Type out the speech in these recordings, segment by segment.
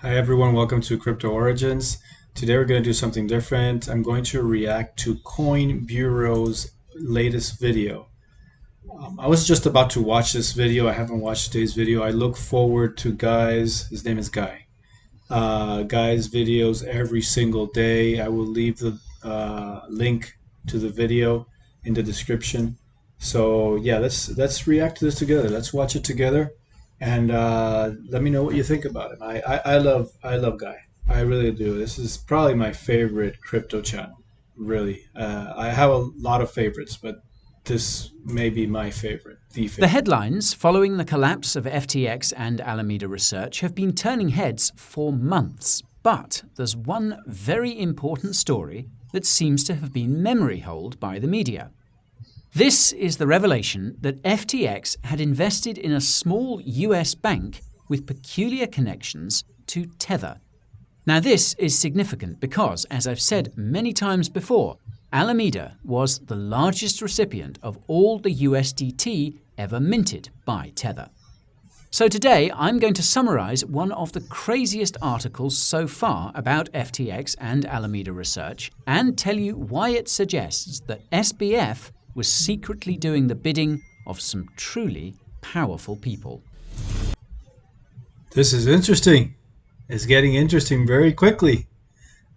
Hi everyone, welcome to Crypto Origins. Today we're going to do something different. I'm going to react to Coinbureau's latest video. I was just about to watch this video. I haven't watched today's video. I look forward to his name is Guy. Guy's videos every single day. I will leave the link to the video in the description. So yeah, let's react to this together. Let's watch it together, and let me know what you think about it. I love Guy. I really do. This is probably my favorite crypto channel. Really, I have a lot of favorites, but this may be my favorite, the The favorite. headlines following the collapse of FTX and Alameda Research have been turning heads for months. But there's one very important story that seems to have been memory holed by the media. This is the revelation that FTX had invested in a small US bank with peculiar connections to Tether. Now, this is significant because, as I've said many times before, Alameda was the largest recipient of all the USDT ever minted by Tether. So today, I'm going to summarize one of the craziest articles so far about FTX and Alameda Research and tell you why it suggests that SBF was secretly doing the bidding of some truly powerful people. This is interesting. It's getting interesting very quickly.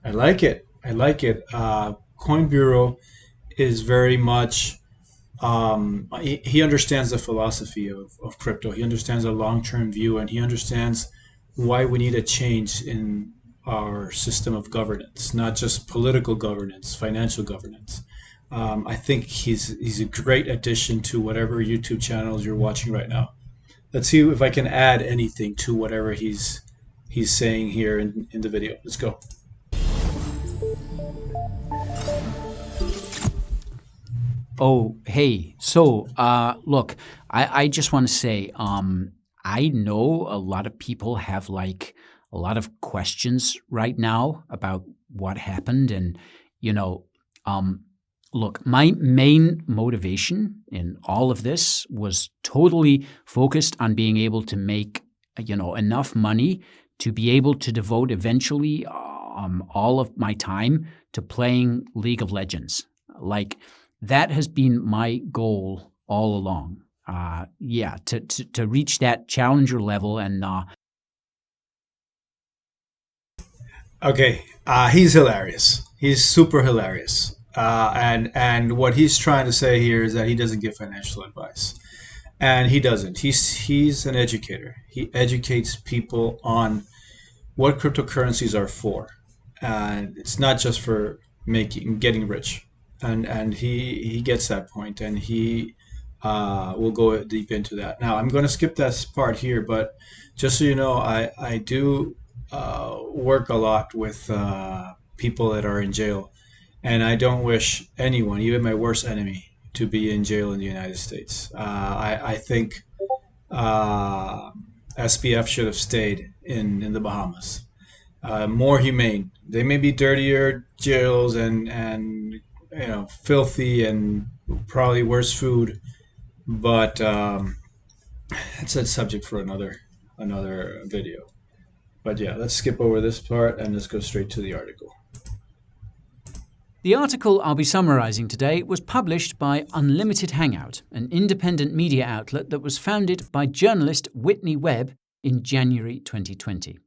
I like it. I like it. Coinbureau is very much, he understands the philosophy of crypto. He understands a long-term view, and he understands why we need a change in our system of governance, not just political governance, financial governance. I think he's a great addition to whatever YouTube channels you're watching right now. Let's see if I can add anything to whatever he's saying here in the video. Let's go. Oh, hey. So, look, I just want to say, I know a lot of people have like a lot of questions right now about what happened. And, you know, look, my main motivation in all of this was totally focused on being able to make, enough money to be able to devote eventually all of my time to playing League of Legends. Like, that has been my goal all along. To reach that challenger level and Okay, he's hilarious. He's super hilarious. And what he's trying to say here is that he doesn't give financial advice, and he doesn't. He's an educator. He educates people on what cryptocurrencies are for, and it's not just for getting rich. And he gets that point, and he will go deep into that. Now I'm going to skip that part here, but just so you know, I do work a lot with people that are in jail, and I don't wish anyone, even my worst enemy, to be in jail in the United States. I think SBF should have stayed in the Bahamas. More humane. They may be dirtier jails and filthy and probably worse food, but it's a subject for another video. But yeah, let's skip over this part and let's go straight to the article. the article I'll be summarizing today was published by Unlimited Hangout, an independent media outlet that was founded by journalist Whitney Webb in January 2020.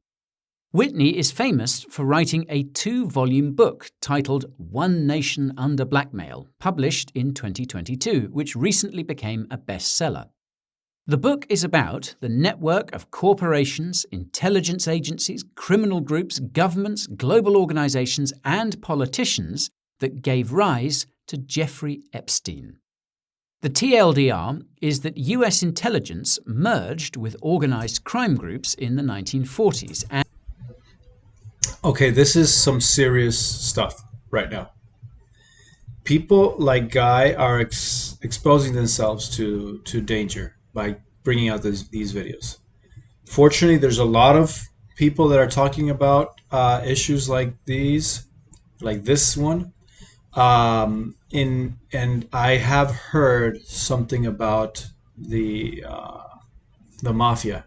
Whitney is famous for writing a 2-volume book titled One Nation Under Blackmail, published in 2022, which recently became a bestseller. The book is about the network of corporations, intelligence agencies, criminal groups, governments, global organizations, and politicians that gave rise to Jeffrey Epstein. The TLDR is that US intelligence merged with organized crime groups in the 1940s. Okay, this is some serious stuff right now. People like Guy are exposing themselves to danger by bringing out these videos. Fortunately, there's a lot of people that are talking about issues like this one. And I have heard something about the mafia,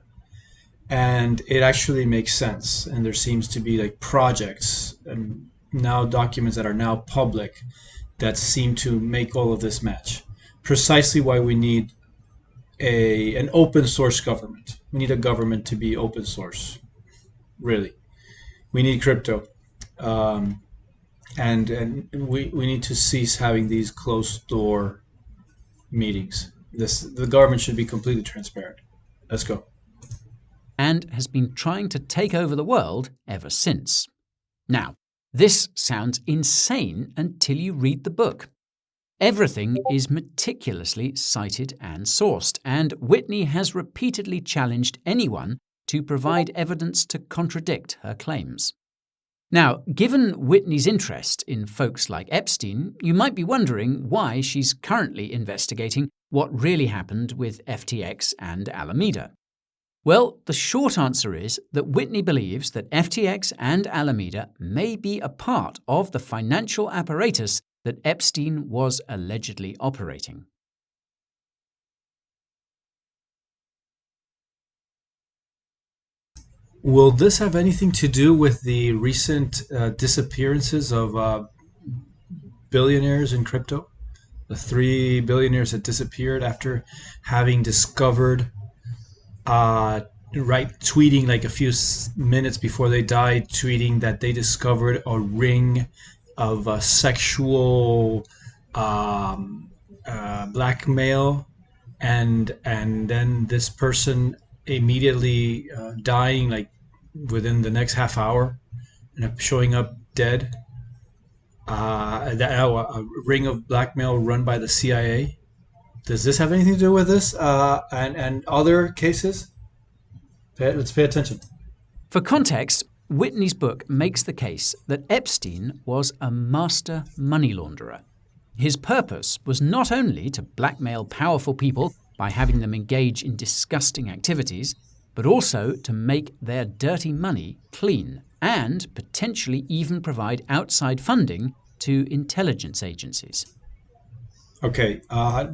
and it actually makes sense. And there seems to be like projects and now documents that are now public that seem to make all of this match. Precisely why we need an open source government. We need a government to be open source. Really, we need crypto, um, and we need to cease having these closed door meetings. The government should be completely transparent. Let's go. And has been trying to take over the world ever since. Now, this sounds insane until you read the book. Everything is meticulously cited and sourced, and Whitney has repeatedly challenged anyone to provide evidence to contradict her claims. Now, given Whitney's interest in folks like Epstein, you might be wondering why she's currently investigating what really happened with FTX and Alameda. Well, the short answer is that Whitney believes that FTX and Alameda may be a part of the financial apparatus that Epstein was allegedly operating. Will this have anything to do with the recent disappearances of billionaires in crypto? The three billionaires that disappeared after having discovered, tweeting like a few minutes before they died, tweeting that they discovered a ring of sexual blackmail, and then this person immediately dying like within the next half hour and showing up dead. A ring of blackmail run by the CIA. Does this have anything to do with this and other cases? Let's pay attention. For context, Whitney's book makes the case that Epstein was a master money launderer. His purpose was not only to blackmail powerful people by having them engage in disgusting activities, but also to make their dirty money clean and potentially even provide outside funding to intelligence agencies. Okay,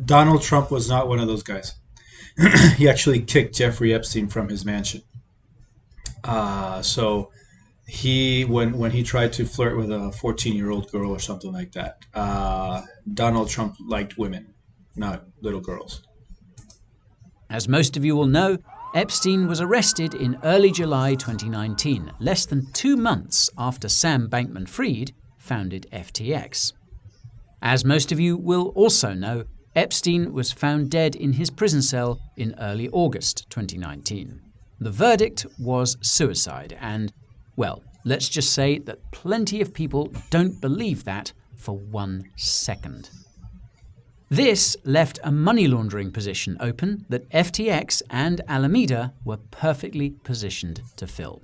Donald Trump was not one of those guys. He actually kicked Jeffrey Epstein from his mansion. So when he tried to flirt with a 14-year-old girl or something like that, Donald Trump liked women, not little girls. As most of you will know, Epstein was arrested in early July 2019, less than 2 months after Sam Bankman-Fried founded FTX. As most of you will also know, Epstein was found dead in his prison cell in early August 2019. The verdict was suicide, and, well, let's just say that plenty of people don't believe that for 1 second. This left a money laundering position open that FTX and Alameda were perfectly positioned to fill.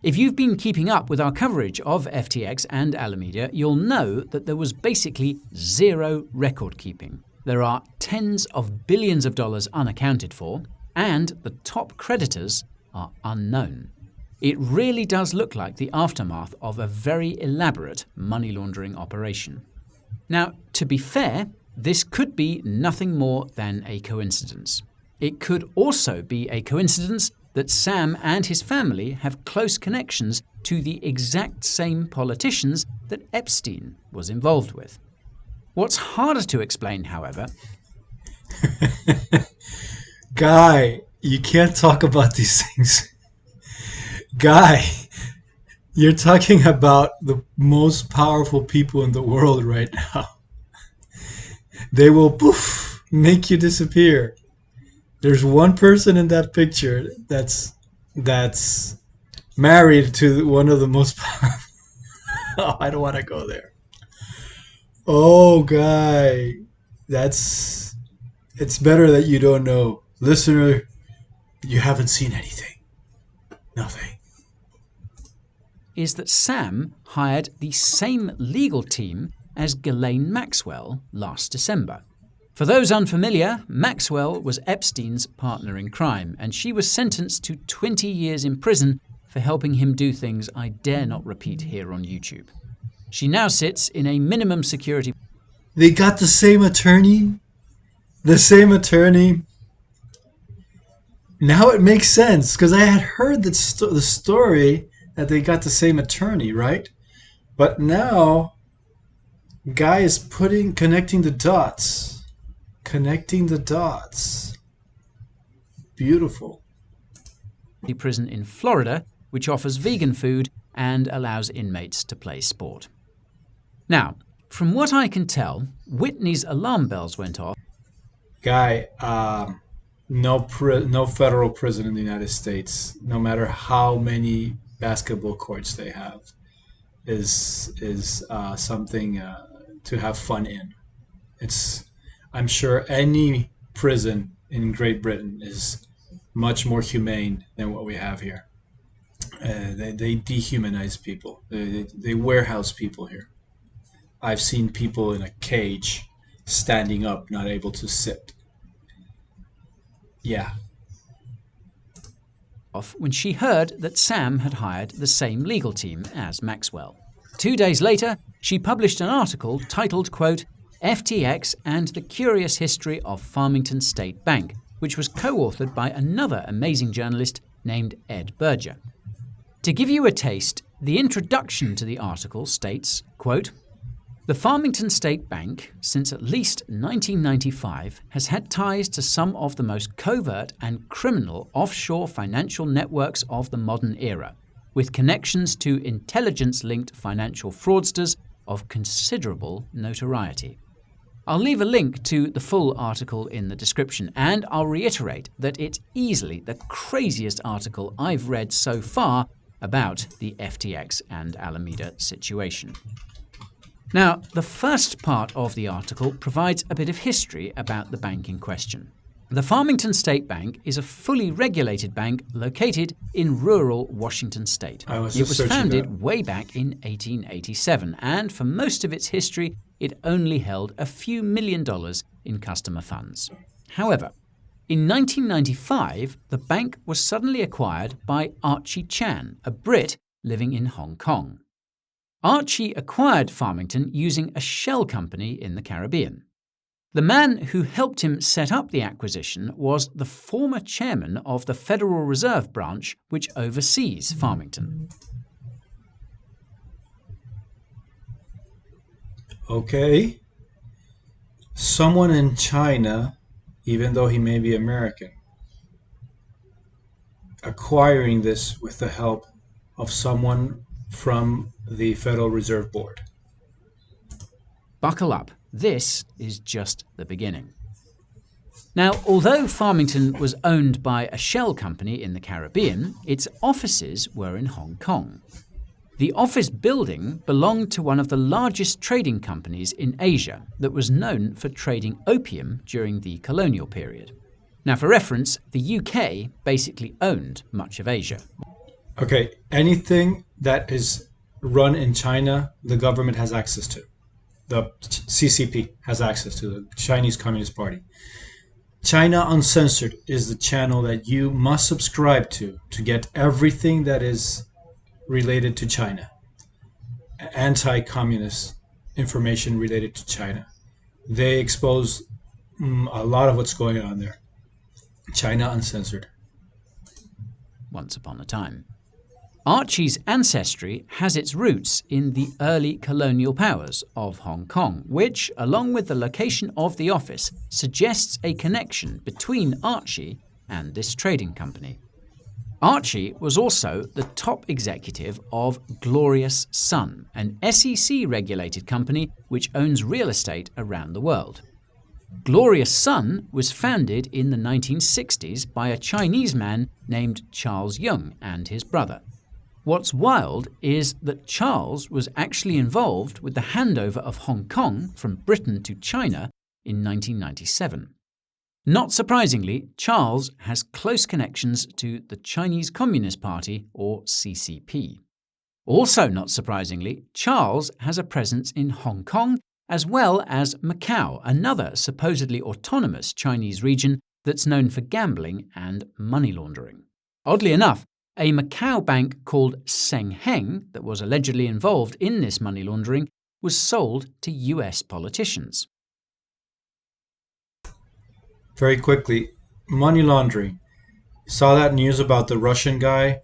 If you've been keeping up with our coverage of FTX and Alameda, you'll know that there was basically zero record keeping. There are tens of billions of dollars unaccounted for, and the top creditors are unknown. It really does look like the aftermath of a very elaborate money laundering operation. Now, to be fair, this could be nothing more than a coincidence. It could also be a coincidence that Sam and his family have close connections to the exact same politicians that Epstein was involved with. What's harder to explain, however... Guy, you can't talk about these things. Guy, you're talking about the most powerful people in the world right now. They will poof, make you disappear. There's one person in that picture that's married to one of the most powerful. Oh, I don't want to go there. Oh, guy, it's better that you don't know. Listener, you haven't seen anything. Nothing. Is that Sam hired the same legal team as Ghislaine Maxwell last December. For those unfamiliar, Maxwell was Epstein's partner in crime, and she was sentenced to 20 years in prison for helping him do things I dare not repeat here on YouTube. She now sits in a minimum security... They got the same attorney? The same attorney? Now it makes sense because I had heard that the story that they got the same attorney, right? But now, guy is connecting the dots, connecting the dots. Beautiful. Prison in Florida, which offers vegan food and allows inmates to play sport. Now, from what I can tell, Whitney's alarm bells went off. Guy, no federal prison in the United States, no matter how many basketball courts they have, is something to have fun in. It's I'm sure any prison in Great Britain is much more humane than what we have here. They dehumanize people. They warehouse people here. I've seen people in a cage, standing up, not able to sit. Yeah. Off when she heard that Sam had hired the same legal team as Maxwell. 2 days later, she published an article titled, quote, FTX and the Curious History of Farmington State Bank, which was co-authored by another amazing journalist named Ed Berger. To give you a taste, the introduction to the article states, quote, the Farmington State Bank, since at least 1995, has had ties to some of the most covert and criminal offshore financial networks of the modern era, with connections to intelligence-linked financial fraudsters of considerable notoriety. I'll leave a link to the full article in the description, and I'll reiterate that it's easily the craziest article I've read so far about the FTX and Alameda situation. Now, the first part of the article provides a bit of history about the bank in question. The Farmington State Bank is a fully regulated bank located in rural Washington state. It was founded way back in 1887, and for most of its history, it only held a few $1 million in customer funds. However, in 1995, the bank was suddenly acquired by Archie Chan, a Brit living in Hong Kong. Archie acquired Farmington using a shell company in the Caribbean. The man who helped him set up the acquisition was the former chairman of the Federal Reserve branch, which oversees Farmington. Okay. Someone in China, even though he may be American, acquiring this with the help of someone from the Federal Reserve Board. Buckle up. This is just the beginning. Now, although Farmington was owned by a shell company in the Caribbean, its offices were in Hong Kong. The office building belonged to one of the largest trading companies in Asia that was known for trading opium during the colonial period. Now, for reference, the UK basically owned much of Asia. Okay, anything that is run in China, the government has access to. The CCP has access to, the Chinese Communist Party. China Uncensored is the channel that you must subscribe to get everything that is related to China. Anti-communist information related to China. They expose a lot of what's going on there. China Uncensored. Once upon a time. Archie's ancestry has its roots in the early colonial powers of Hong Kong, which, along with the location of the office, suggests a connection between Archie and this trading company. Archie was also the top executive of Glorious Sun, an SEC-regulated company which owns real estate around the world. Glorious Sun was founded in the 1960s by a Chinese man named Charles Yung and his brother. What's wild is that Charles was actually involved with the handover of Hong Kong from Britain to China in 1997. Not surprisingly, Charles has close connections to the Chinese Communist Party, or CCP. Also not surprisingly, Charles has a presence in Hong Kong as well as Macau, another supposedly autonomous Chinese region that's known for gambling and money laundering. Oddly enough, a Macau bank called Seng Heng, that was allegedly involved in this money laundering, was sold to US politicians. Very quickly, money laundering. Saw that news about the Russian guy,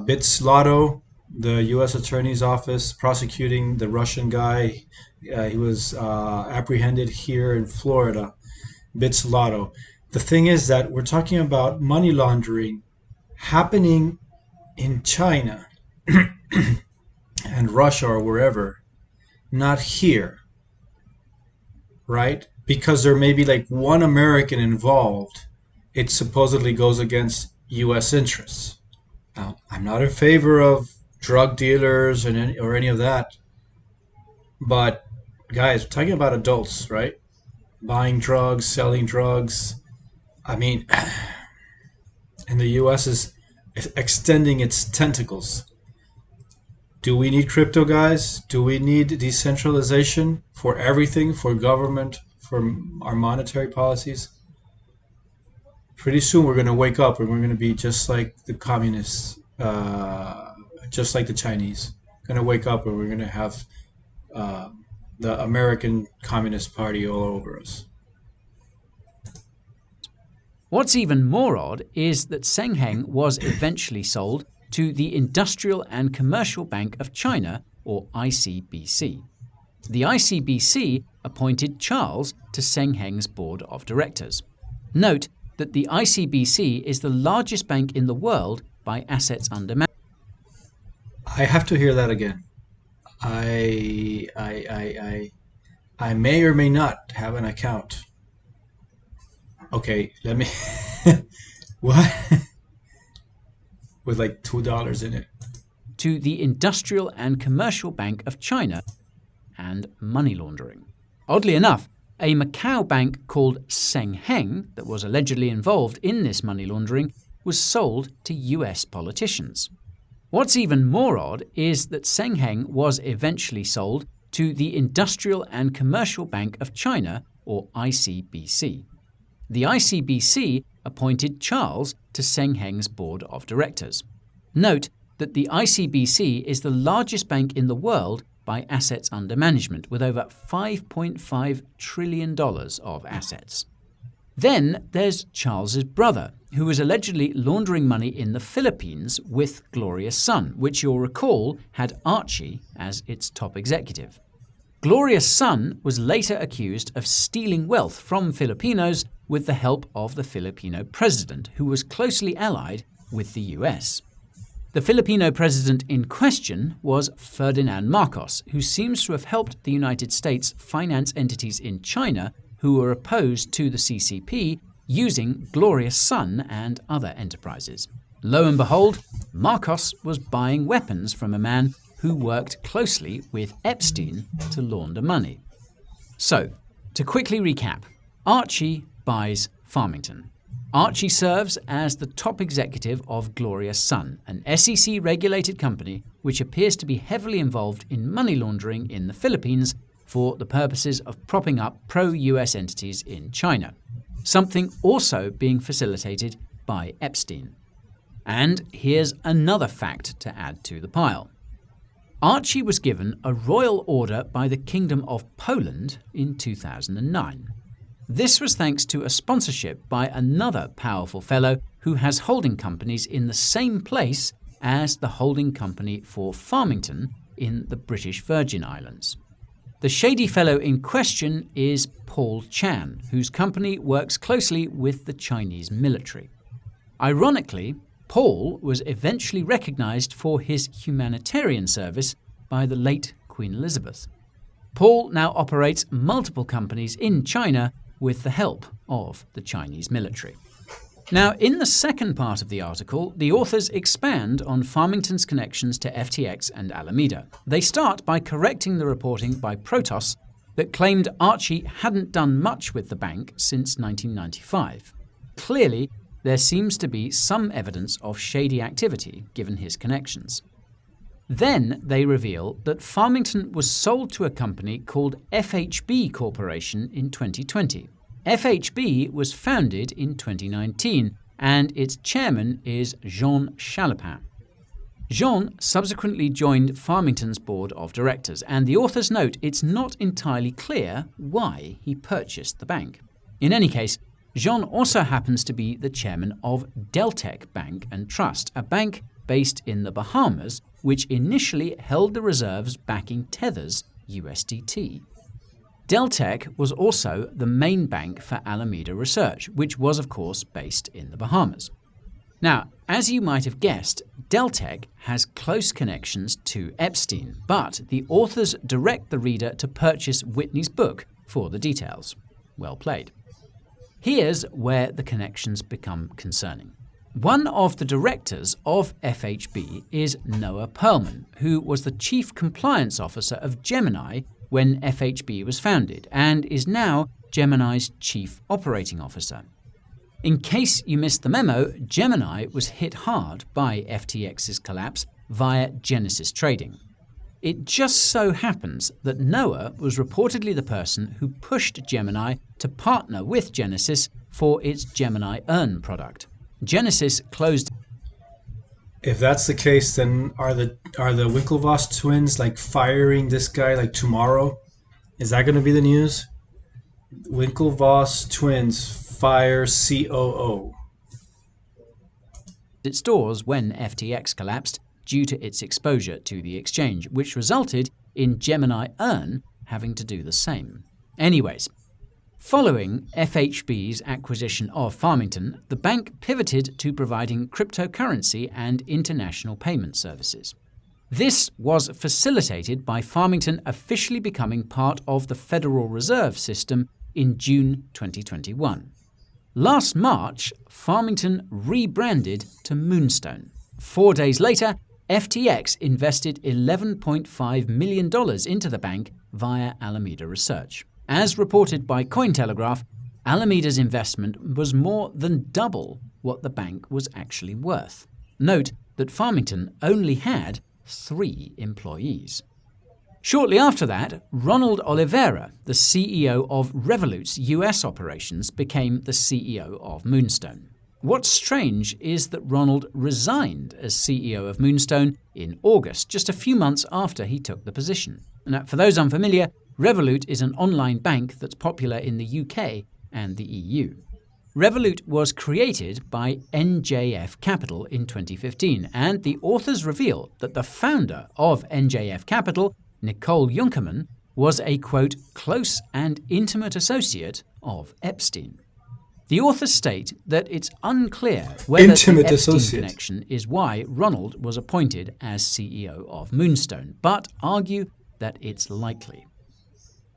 Bits Lotto, the U.S. Attorney's Office prosecuting the Russian guy. He was apprehended here in Florida, Bits Lotto. The thing is that we're talking about money laundering happening in China and Russia or wherever, not here, right? Because there may be like one American involved, it supposedly goes against U.S. interests. Now, I'm not in favor of drug dealers or any of that, but guys, we're talking about adults, right? Buying drugs, selling drugs. I mean, and the U.S. is extending its tentacles. Do we need crypto, guys? Do we need decentralization for everything, for government, for our monetary policies? Pretty soon we're going to wake up and we're going to be just like the communists, just like the Chinese. Going to wake up and we're going to have uh, the American Communist Party all over us. What's even more odd is that Sengheng was eventually sold to the Industrial and Commercial Bank of China, or ICBC. The ICBC appointed Charles to Sengheng's board of directors. Note that the ICBC is the largest bank in the world by assets under management. I have to hear that again. I may or may not have an account. Okay, let me. What? With like $2 in it. To the Industrial and Commercial Bank of China and money laundering. Oddly enough, a Macau bank called Sengheng, that was allegedly involved in this money laundering, was sold to US politicians. What's even more odd is that Sengheng was eventually sold to the Industrial and Commercial Bank of China, or ICBC. The ICBC appointed Charles to Sengheng's board of directors. Note that the ICBC is the largest bank in the world by assets under management, with over $5.5 trillion of assets. Then there's Charles's brother, who was allegedly laundering money in the Philippines with Gloria's son, which you'll recall had Archie as its top executive. Gloria's son was later accused of stealing wealth from Filipinos with the help of the Filipino president, who was closely allied with the US. The Filipino president in question was Ferdinand Marcos, who seems to have helped the United States finance entities in China who were opposed to the CCP using Gloria's son and other enterprises. Lo and behold, Marcos was buying weapons from a man who worked closely with Epstein to launder money. So, to quickly recap, Archie buys Farmington. Archie serves as the top executive of Gloria's Sun, an SEC-regulated company which appears to be heavily involved in money laundering in the Philippines for the purposes of propping up pro-US entities in China, something also being facilitated by Epstein. And here's another fact to add to the pile. Archie was given a royal order by the Kingdom of Poland in 2009. This was thanks to a sponsorship by another powerful fellow who has holding companies in the same place as the holding company for Farmington in the British Virgin Islands. The shady fellow in question is Paul Chan, whose company works closely with the Chinese military. Ironically, Paul was eventually recognized for his humanitarian service by the late Queen Elizabeth. Paul now operates multiple companies in China with the help of the Chinese military. Now, in the second part of the article, the authors expand on Farmington's connections to FTX and Alameda. They start by correcting the reporting by Protos that claimed Archie hadn't done much with the bank since 1995. Clearly, there seems to be some evidence of shady activity given his connections. Then they reveal that Farmington was sold to a company called FHB Corporation in 2020. FHB was founded in 2019, and its chairman is Jean Chalopin. Jean subsequently joined Farmington's board of directors, and the authors note it's not entirely clear why he purchased the bank. In any case, Jean also happens to be the chairman of Deltec Bank and Trust, a bank based in the Bahamas, which initially held the reserves backing Tether's USDT. Deltec was also the main bank for Alameda Research, which was of course based in the Bahamas. Now, as you might have guessed, Deltec has close connections to Epstein, but the authors direct the reader to purchase Whitney's book for the details. Well played. Here's where the connections become concerning. One of the directors of FHB is Noah Perlman, who was the chief compliance officer of Gemini when FHB was founded and is now Gemini's chief operating officer. In case you missed the memo, Gemini was hit hard by FTX's collapse via Genesis Trading. It just so happens that Noah was reportedly the person who pushed Gemini to partner with Genesis for its Gemini Earn product. Genesis closed. If that's the case, then are the Winklevoss twins like firing this guy like tomorrow? Is that going to be the news? Winklevoss twins fire COO. Its doors when FTX collapsed due to its exposure to the exchange, which resulted in Gemini Earn having to do the same. Anyways, following FHB's acquisition of Farmington, the bank pivoted to providing cryptocurrency and international payment services. This was facilitated by Farmington officially becoming part of the Federal Reserve System in June 2021. Last March, Farmington rebranded to Moonstone. 4 days later, FTX invested $11.5 million into the bank via Alameda Research. As reported by Cointelegraph, Alameda's investment was more than double what the bank was actually worth. Note that Farmington only had 3 employees. Shortly after that, Ronald Oliveira, the CEO of Revolut's US operations, became the CEO of Moonstone. What's strange is that Ronald resigned as CEO of Moonstone in August, just a few months after he took the position. Now, for those unfamiliar, Revolut is an online bank that's popular in the UK and the EU. Revolut was created by NJF Capital in 2015, and the authors reveal that the founder of NJF Capital, Nicole Junkerman, was a, quote, close and intimate associate of Epstein. The authors state that it's unclear whether the Epstein connection is why Ronald was appointed as CEO of Moonstone, but argue that it's likely.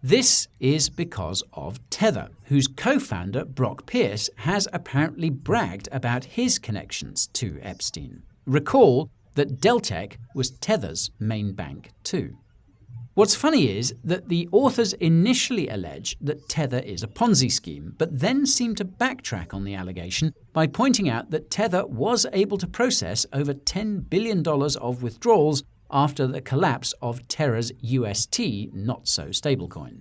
This is because of Tether, whose co-founder Brock Pierce has apparently bragged about his connections to Epstein. Recall that Deltec was Tether's main bank too. What's funny is that the authors initially allege that Tether is a Ponzi scheme, but then seem to backtrack on the allegation by pointing out that Tether was able to process over $10 billion of withdrawals after the collapse of Terra's UST not-so stablecoin.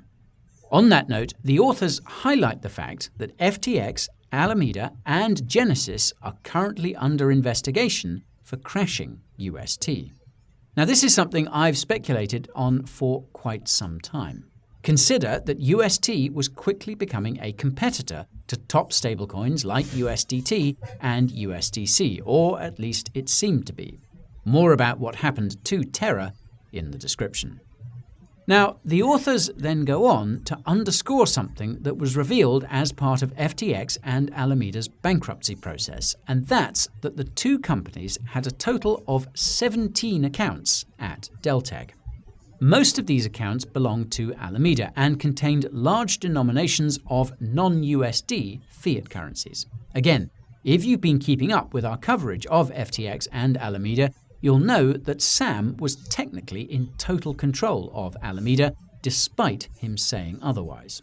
On that note, the authors highlight the fact that FTX, Alameda, and Genesis are currently under investigation for crashing UST. Now, this is something I've speculated on for quite some time. Consider that UST was quickly becoming a competitor to top stablecoins like USDT and USDC, or at least it seemed to be. More about what happened to Terra in the description. Now, the authors then go on to underscore something that was revealed as part of FTX and Alameda's bankruptcy process, and that's that the two companies had a total of 17 accounts at Deltec. Most of these accounts belonged to Alameda and contained large denominations of non-USD fiat currencies. Again, if you've been keeping up with our coverage of FTX and Alameda, you'll know that Sam was technically in total control of Alameda, despite him saying otherwise.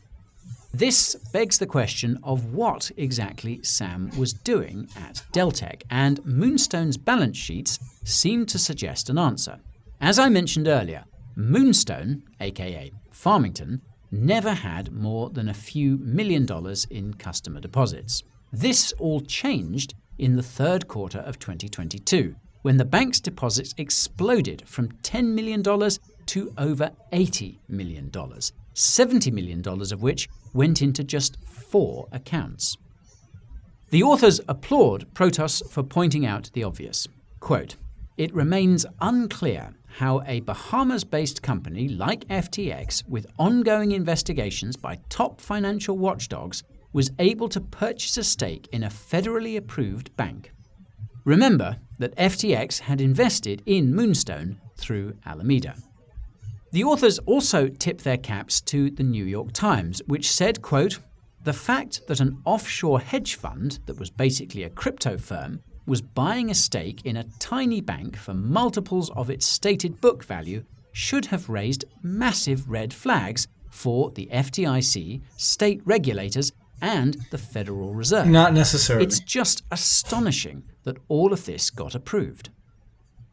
This begs the question of what exactly Sam was doing at Deltec, and Moonstone's balance sheets seem to suggest an answer. As I mentioned earlier, Moonstone, aka Farmington, never had more than a few $1 million in customer deposits. This all changed in the third quarter of 2022, when the bank's deposits exploded from $10 million to over $80 million, $70 million of which went into just 4 accounts. The authors applaud Protos for pointing out the obvious. Quote, "It remains unclear how a Bahamas-based company like FTX, with ongoing investigations by top financial watchdogs, was able to purchase a stake in a federally approved bank." Remember that FTX had invested in Moonstone through Alameda. The authors also tip their caps to the New York Times, which said, quote, "The fact that an offshore hedge fund that was basically a crypto firm was buying a stake in a tiny bank for multiples of its stated book value should have raised massive red flags for the FDIC, state regulators, and the Federal Reserve." Not necessarily. It's just astonishing that all of this got approved.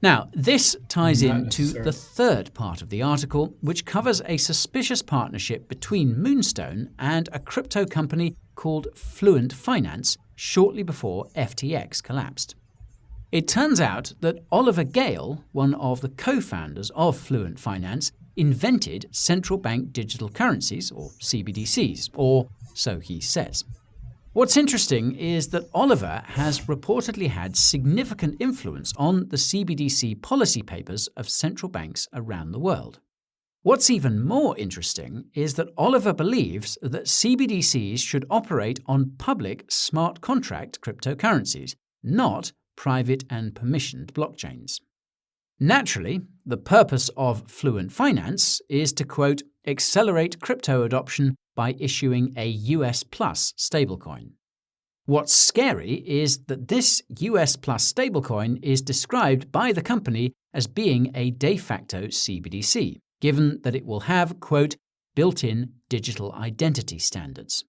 Now, this ties Not into necessarily. the third part of the article, which covers a suspicious partnership between Moonstone and a crypto company called Fluent Finance shortly before FTX collapsed. It turns out that Oliver Gale, one of the co-founders of Fluent Finance, invented central bank digital currencies, or CBDCs, or so he says. What's interesting is that Oliver has reportedly had significant influence on the CBDC policy papers of central banks around the world. What's even more interesting is that Oliver believes that CBDCs should operate on public smart contract cryptocurrencies, not private and permissioned blockchains. Naturally, the purpose of Fluent Finance is to, quote, "accelerate crypto adoption by issuing a US plus stablecoin." What's scary is that this US plus stablecoin is described by the company as being a de facto CBDC, given that it will have, quote, "built-in digital identity standards."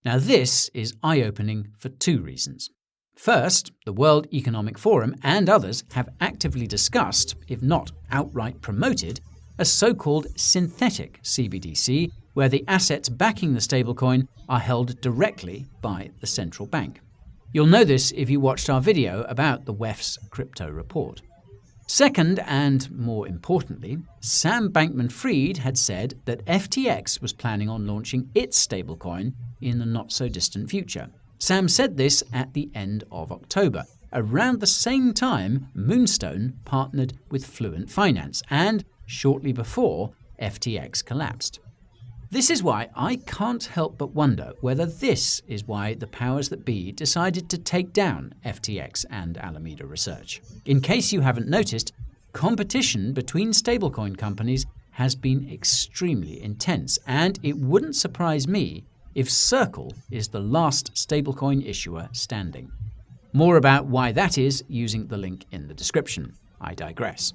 Now this is eye-opening for two reasons. First, the World Economic Forum and others have actively discussed, if not outright promoted, a so-called synthetic CBDC, where the assets backing the stablecoin are held directly by the central bank. You'll know this if you watched our video about the WEF's crypto report. Second, and more importantly, Sam Bankman-Fried had said that FTX was planning on launching its stablecoin in the not-so-distant future. Sam said this at the end of October, around the same time Moonstone partnered with Fluent Finance, and shortly before FTX collapsed. This is why I can't help but wonder whether this is why the powers that be decided to take down FTX and Alameda Research. In case you haven't noticed, competition between stablecoin companies has been extremely intense, and it wouldn't surprise me if Circle is the last stablecoin issuer standing. More about why that is using the link in the description. I digress.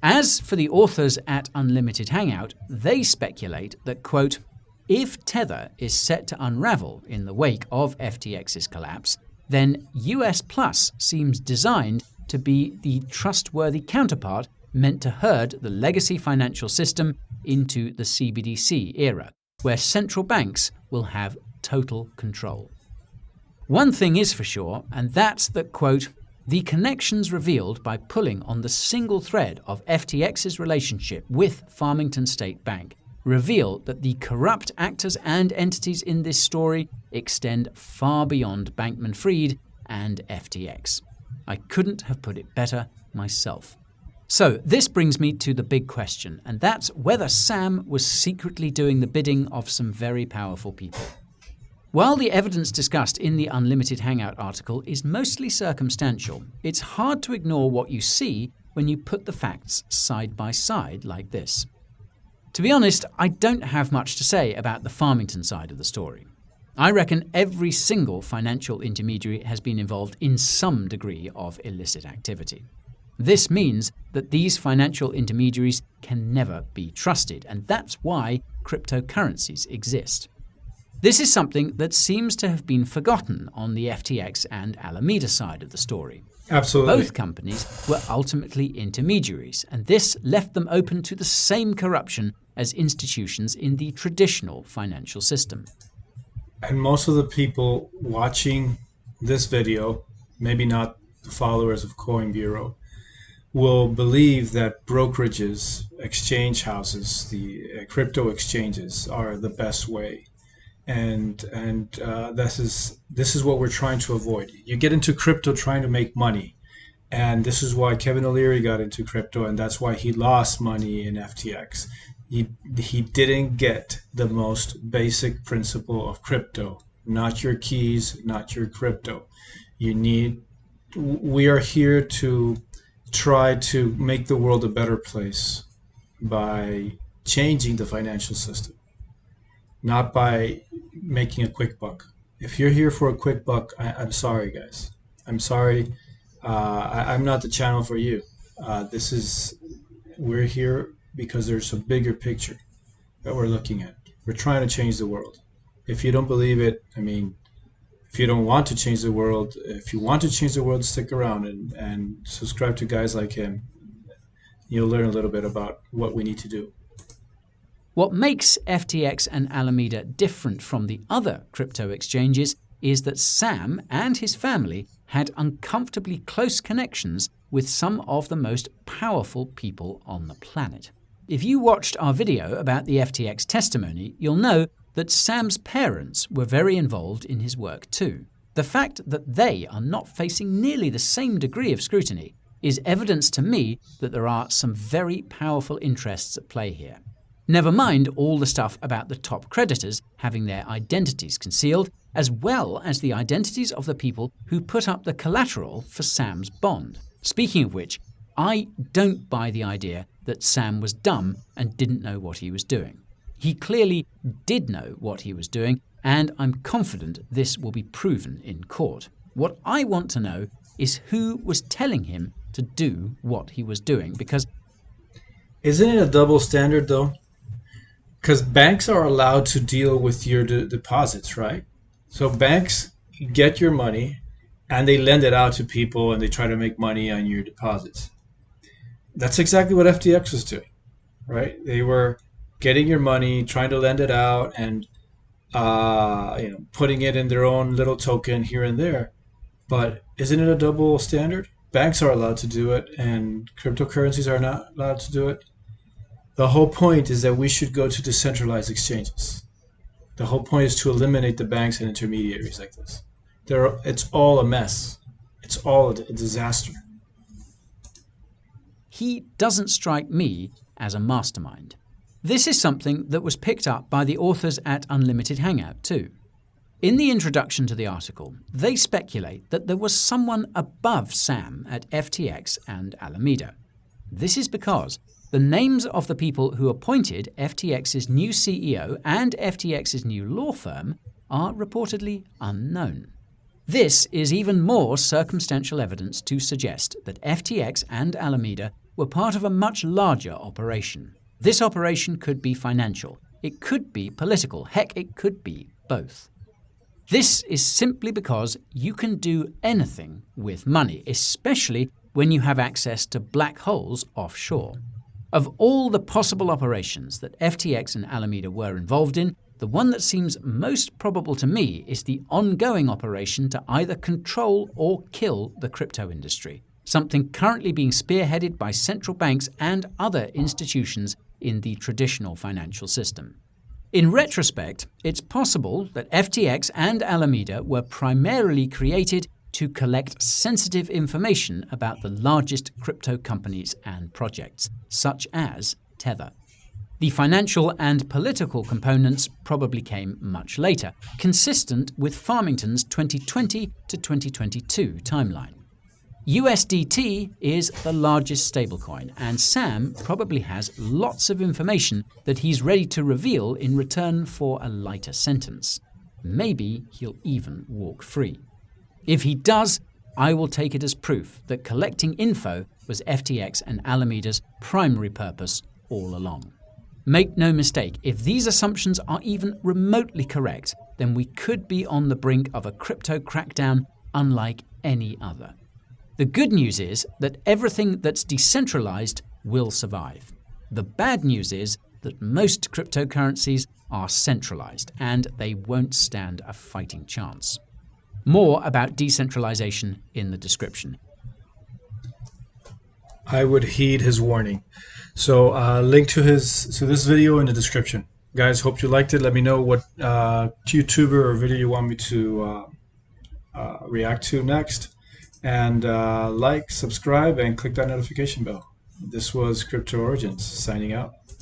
As for the authors at Unlimited Hangout, they speculate that, quote, "if Tether is set to unravel in the wake of FTX's collapse, then US Plus seems designed to be the trustworthy counterpart meant to herd the legacy financial system into the CBDC era, where central banks will have total control." One thing is for sure, and that's that, quote, "the connections revealed by pulling on the single thread of FTX's relationship with Farmington State Bank reveal that the corrupt actors and entities in this story extend far beyond Bankman-Fried and FTX. I couldn't have put it better myself." So this brings me to the big question, and that's whether Sam was secretly doing the bidding of some very powerful people. While the evidence discussed in the Unlimited Hangout article is mostly circumstantial, it's hard to ignore what you see when you put the facts side by side like this. To be honest, I don't have much to say about the Farmington side of the story. I reckon every single financial intermediary has been involved in some degree of illicit activity. This means that these financial intermediaries can never be trusted, and that's why cryptocurrencies exist. This is something that seems to have been forgotten on the FTX and Alameda side of the story. Absolutely. Both companies were ultimately intermediaries, and this left them open to the same corruption as institutions in the traditional financial system. And most of the people watching this video, maybe not the followers of Coinbureau, will believe that brokerages, exchange houses, the crypto exchanges are the best way. and this is what we're trying to avoid. You get into crypto trying to make money, and this is why Kevin O'Leary got into crypto, and that's why he lost money in FTX. He didn't get the most basic principle of crypto, not your keys, not your crypto. You need. We are here to try to make the world a better place by changing the financial system, not by making a quick buck. If you're here for a quick buck, I'm sorry, guys. I'm sorry. I'm not the channel for you. This is We're here because there's a bigger picture that we're looking at. We're trying to change the world. If you don't believe it, I mean, if you don't want to change the world, if you want to change the world, stick around and subscribe to guys like him. You'll learn a little bit about what we need to do. What makes FTX and Alameda different from the other crypto exchanges is that Sam and his family had uncomfortably close connections with some of the most powerful people on the planet. If you watched our video about the FTX testimony, you'll know that Sam's parents were very involved in his work too. The fact that they are not facing nearly the same degree of scrutiny is evidence to me that there are some very powerful interests at play here. Never mind all the stuff about the top creditors having their identities concealed, as well as the identities of the people who put up the collateral for Sam's bond. Speaking of which, I don't buy the idea that Sam was dumb and didn't know what he was doing. He clearly did know what he was doing, and I'm confident this will be proven in court. What I want to know is who was telling him to do what he was doing, because... Isn't it a double standard, though? Because banks are allowed to deal with your deposits, right? So banks get your money and they lend it out to people and they try to make money on your deposits. That's exactly what FTX was doing, right? They were getting your money, trying to lend it out, and putting it in their own little token here and there. But isn't it a double standard? Banks are allowed to do it, and cryptocurrencies are not allowed to do it. The whole point is that we should go to decentralized exchanges. The whole point is to eliminate the banks and intermediaries like this. It's all a mess. It's all a disaster. He doesn't strike me as a mastermind. This is something that was picked up by the authors at Unlimited Hangout too. In the introduction to the article, they speculate that there was someone above Sam at FTX and Alameda. This is because the names of the people who appointed FTX's new CEO and FTX's new law firm are reportedly unknown. This is even more circumstantial evidence to suggest that FTX and Alameda were part of a much larger operation. This operation could be financial, it could be political, heck, it could be both. This is simply because you can do anything with money, especially when you have access to black holes offshore. Of all the possible operations that FTX and Alameda were involved in, the one that seems most probable to me is the ongoing operation to either control or kill the crypto industry, something currently being spearheaded by central banks and other institutions in the traditional financial system. In retrospect, it's possible that FTX and Alameda were primarily created to collect sensitive information about the largest crypto companies and projects, such as Tether. The financial and political components probably came much later, consistent with Farmington's 2020 to 2022 timeline. USDT is the largest stablecoin, and Sam probably has lots of information that he's ready to reveal in return for a lighter sentence. Maybe he'll even walk free. If he does, I will take it as proof that collecting info was FTX and Alameda's primary purpose all along. Make no mistake, if these assumptions are even remotely correct, then we could be on the brink of a crypto crackdown unlike any other. The good news is that everything that's decentralized will survive. The bad news is that most cryptocurrencies are centralized and they won't stand a fighting chance. More about decentralization in the description. I would heed his warning. So link to this video in the description. Guys, hope you liked it. Let me know what YouTuber or video you want me to react to next. And like, subscribe, and click that notification bell. This was Crypto Origins signing out.